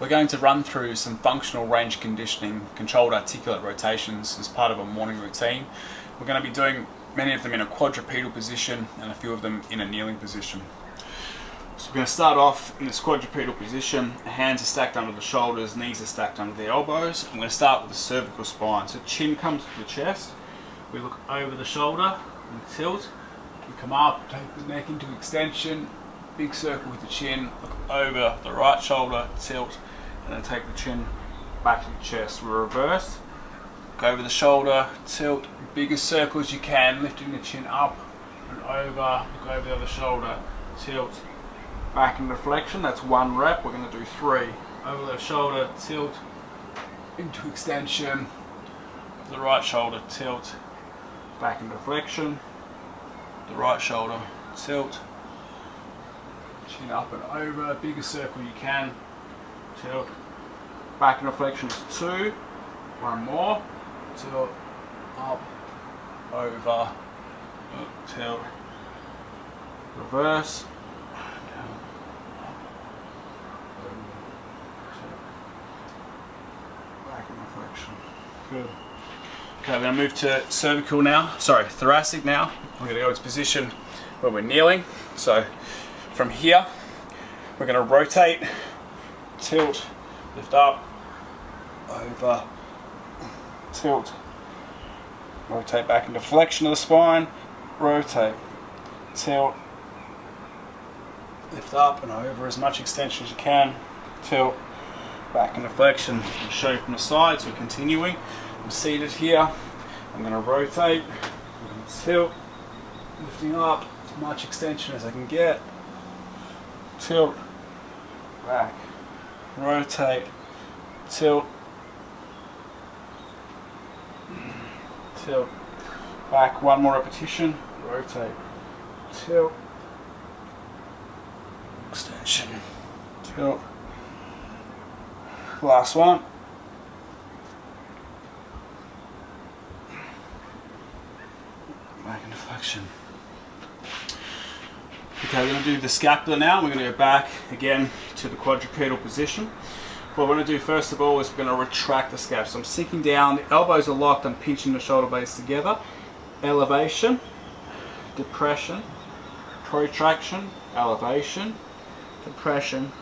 We're going to run through some functional range conditioning controlled articulate rotations as part of a morning routine. We're going to be doing many of them in a quadrupedal position and a few of them in a kneeling position. So we're going to start off in this quadrupedal position. Hands are stacked under the shoulders, knees are stacked under the elbows. I'm going to start with the cervical spine. So chin comes to the chest, we look over the shoulder and tilt. We come up, take the neck into extension, big circle with the chin, look over the right shoulder, tilt, and then take the chin back to the chest. We reverse, look over the shoulder, tilt, biggest circle as you can, lifting the chin up and over, look over the other shoulder, tilt, back in deflection. That's one rep. We're going to do 3. Over the shoulder, tilt, into extension, the right shoulder, tilt, back in deflection, the right shoulder, tilt, chin up and over, biggest circle you can, tilt, back in deflection is 2, one more, tilt, up, over, tilt, reverse, down, up, over, tilt, back in deflection. Good. Okay, we're going to move to thoracic now. We're going to go into position where we're kneeling. So from here, we're going to rotate, tilt, lift up, over, tilt, rotate back into flexion of the spine, rotate, tilt, lift up and over as much extension as you can, tilt, back into flexion. I'll show you from the side, so we're continuing. I'm seated here, I'm going to rotate, I'm going to tilt, lifting up as much extension as I can get, tilt, back, rotate, tilt, tilt, back, one more repetition, rotate, tilt, extension, tilt, last one, back into flexion. Okay, we're going to do the scapula now. We're going to go back again to the quadrupedal position. What we're going to do first of all is we're going to retract the scap. So I'm sinking down, the elbows are locked, I'm pinching the shoulder blades together. Elevation, depression, protraction, elevation, depression,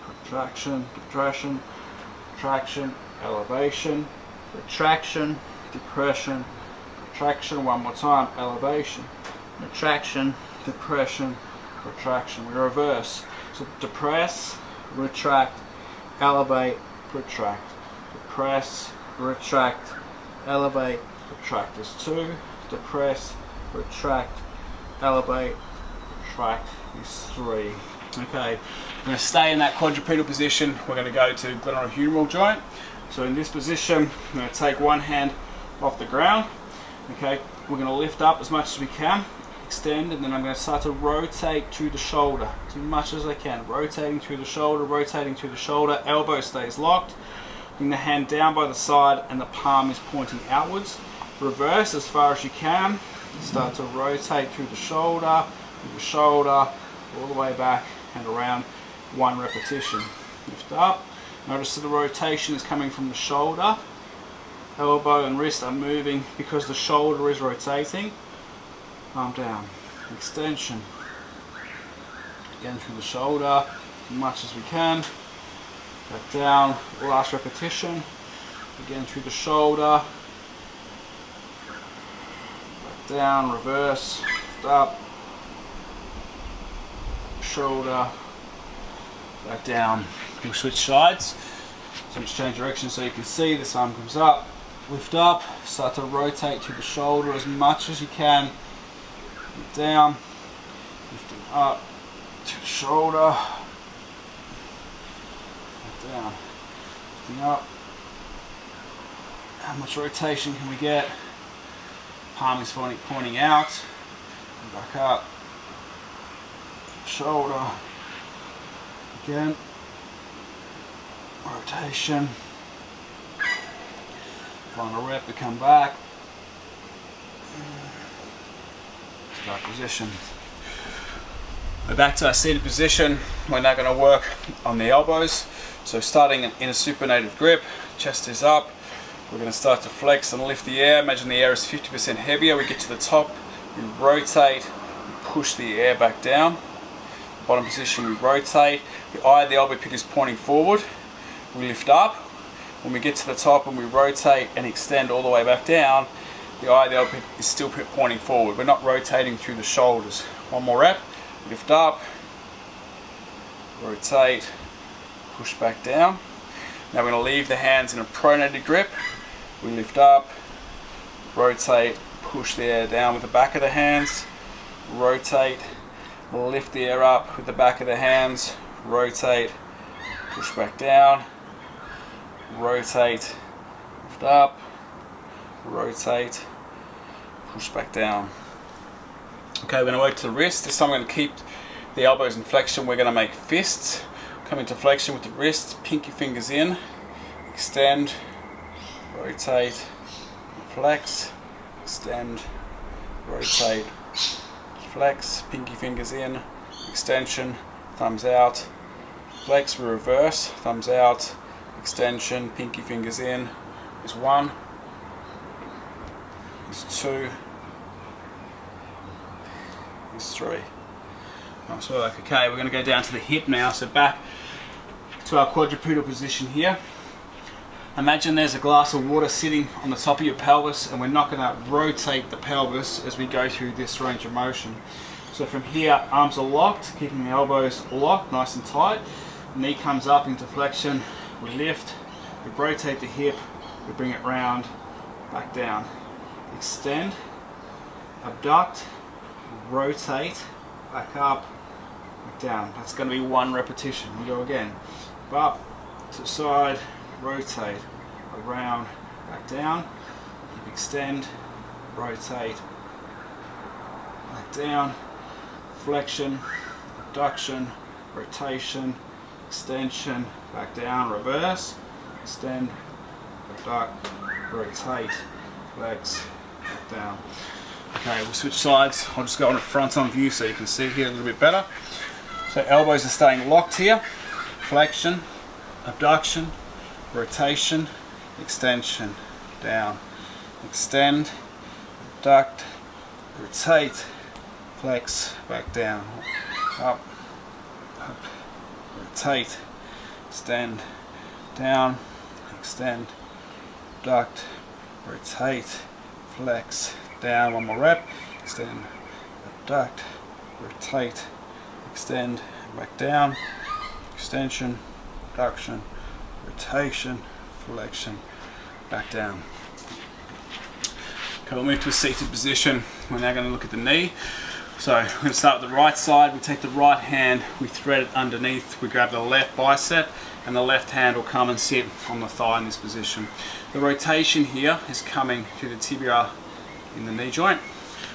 protraction, depression, retraction, elevation, retraction, depression, retraction. One more time, elevation, retraction, depression, retraction. We reverse. So depress, retract, elevate, retract, depress, retract, elevate, retract. There's 2. Depress, retract, elevate, retract is 3. Okay, we're going to stay in that quadrupedal position. We're going to go to glenohumeral joint. So in this position, I'm going to take one hand off the ground. Okay, we're going to lift up as much as we can, extend, and then I'm going to start to rotate to the shoulder as much as I can. Rotating to the shoulder, rotating to the shoulder. Elbow stays locked. Bring the hand down by the side and the palm is pointing outwards. Reverse as far as you can. Start to rotate through the shoulder, all the way back and around. 1 repetition. Lift up. Notice that the rotation is coming from the shoulder. Elbow and wrist are moving because the shoulder is rotating. Arm down. Extension. Again through the shoulder as much as we can. Back down. Last repetition. Again through the shoulder. Back down. Reverse. Lift up. Shoulder. Back down. We'll switch sides. So just change direction so you can see this arm comes up. Lift up, start to rotate to the shoulder as much as you can. Lift down, lifting up to the shoulder. Lift down, lifting up. How much rotation can we get? Palm is pointing out. And back up. Shoulder. Again. Rotation. Final rep to come back. Start position. We're back to our seated position. We're now going to work on the elbows. So starting in a supinated grip, chest is up, we're going to start to flex and lift the air. Imagine the air is 50% heavier. We get to the top, we rotate, we push the air back down. Bottom position, we rotate. The eye of the elbow pit is pointing forward. We lift up. When we get to the top and we rotate and extend all the way back down, the eye of the elbow pit is still pointing forward. We're not rotating through the shoulders. One more rep. Lift up, rotate, push back down. Now we're going to leave the hands in a pronated grip. We lift up, rotate, push the air down with the back of the hands, rotate, lift the air up with the back of the hands, rotate, push back down, rotate, lift up, rotate, push back down. Okay, we're going to work to the wrist. This time we're going to keep the elbows in flexion. We're going to make fists. Come into flexion with the wrists, pinky fingers in, extend, rotate, flex, extend, rotate, flex, pinky fingers in, extension, thumbs out, flex, we reverse, thumbs out, extension, pinky fingers in. There's one, there's two, there's three. Nice work. Okay, we're going to go down to the hip now, so back to our quadrupedal position here. Imagine there's a glass of water sitting on the top of your pelvis, and we're not going to rotate the pelvis as we go through this range of motion. So from here, arms are locked, keeping the elbows locked, nice and tight. Knee comes up into flexion, we lift, we rotate the hip, we bring it round, back down. Extend, abduct, rotate, back up, back down. That's going to be one repetition. We go again. Up, to the side, rotate, around, back down, hip extend, rotate, back down, flexion, abduction, rotation, extension, back down, reverse, extend, abduct, rotate, flex, back down. Okay, we'll switch sides. I'll just go on a front on view so you can see here a little bit better. So elbows are staying locked here. Flexion, abduction, rotation, extension, down, extend, abduct, rotate, flex, back down, up, rotate, extend, down, extend, abduct, rotate, flex, down. One more rep, extend, abduct, rotate, extend, back down, extension, abduction, rotation, flexion, back down. Okay, we'll move to a seated position. We're now going to look at the knee. So we're going to start with the right side. We take the right hand, we thread it underneath, we grab the left bicep, and the left hand will come and sit on the thigh in this position. The rotation here is coming through the tibia in the knee joint.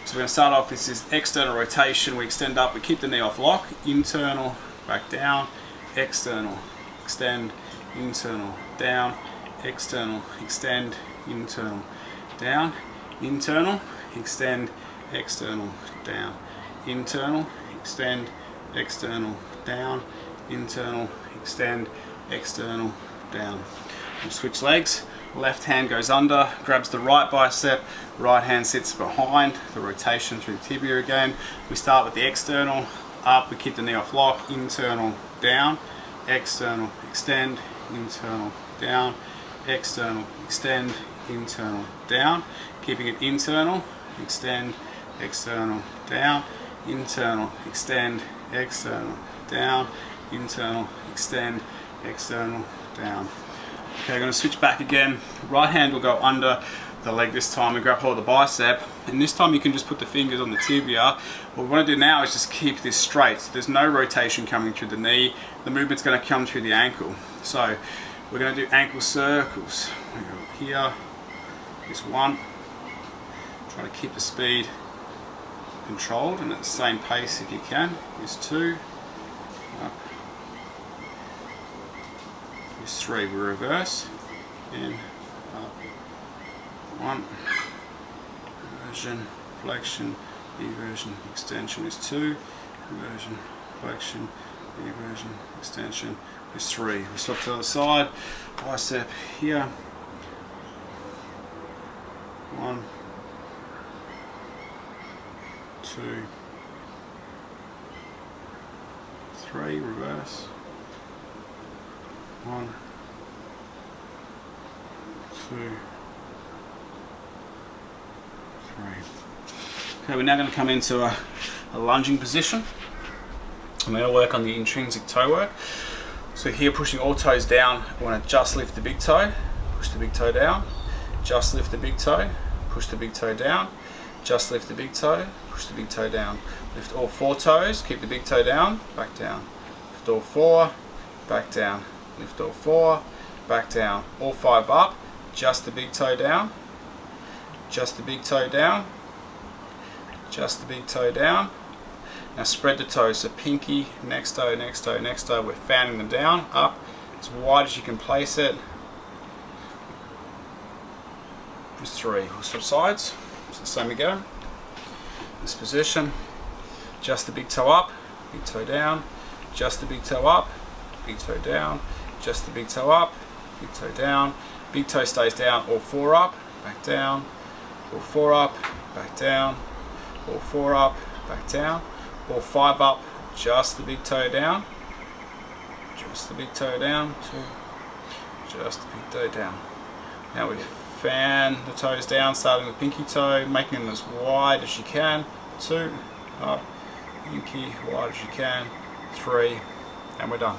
So we're going to start off with this external rotation. We extend up, we keep the knee off lock, internal, back down, external, extend, internal, down, external, extend, internal, down, internal, extend, external, down, internal, extend, external, down, internal, extend, external, down. We'll switch legs. Left hand goes under, grabs the right bicep, right hand sits behind, the rotation through the tibia again. We start with the external, up, we keep the knee off lock, internal, down, external, extend, internal, down, external, extend, internal, down, keeping it internal, extend, external, down, internal, extend, external, down, internal, extend, external, down. Okay, I'm going to switch back again. Right hand will go under the leg this time and grab hold of the bicep, and this time you can just put the fingers on the tibia. What we want to do now is just keep this straight, so there's no rotation coming through the knee. The movement's going to come through the ankle. So we're going to do ankle circles. We go here, here's one, try to keep the speed controlled and at the same pace if you can. Here's two, up. Here's three, we reverse, in, up, one, inversion, flexion, eversion, extension is two, inversion, flexion, eversion, extension, There's 3. We swap to the other side. Bicep here. 1, 2, 3. Reverse. 1, 2, 3. Okay, we're now going to come into a lunging position. I'm going to work on the intrinsic toe work. So here, pushing all toes down, I want to just lift the big toe, push the big toe down, just lift the big toe, push the big toe down, just lift the big toe, push the big toe down. Lift all 4 toes, keep the big toe down, back down. Lift all 4, back down. Lift all 4, back down. All 5 up, just the big toe down, just the big toe down, just the big toe down. Now spread the toes, so pinky, next toe, next toe, next toe. We're fanning them down, up, as wide as you can place it. There's 3. We'll swap sides, so same again. This position, just the big toe up, big toe down, just the big toe up, big toe down, just the big toe up, big toe down. Big toe stays down, all 4 up, back down, all 4 up, back down, all 4 up, back down. All 5 up, just the big toe down, just the big toe down, 2, just the big toe down. Now we fan the toes down, starting with pinky toe, making them as wide as you can, 2, up, pinky, wide as you can, 3, and we're done.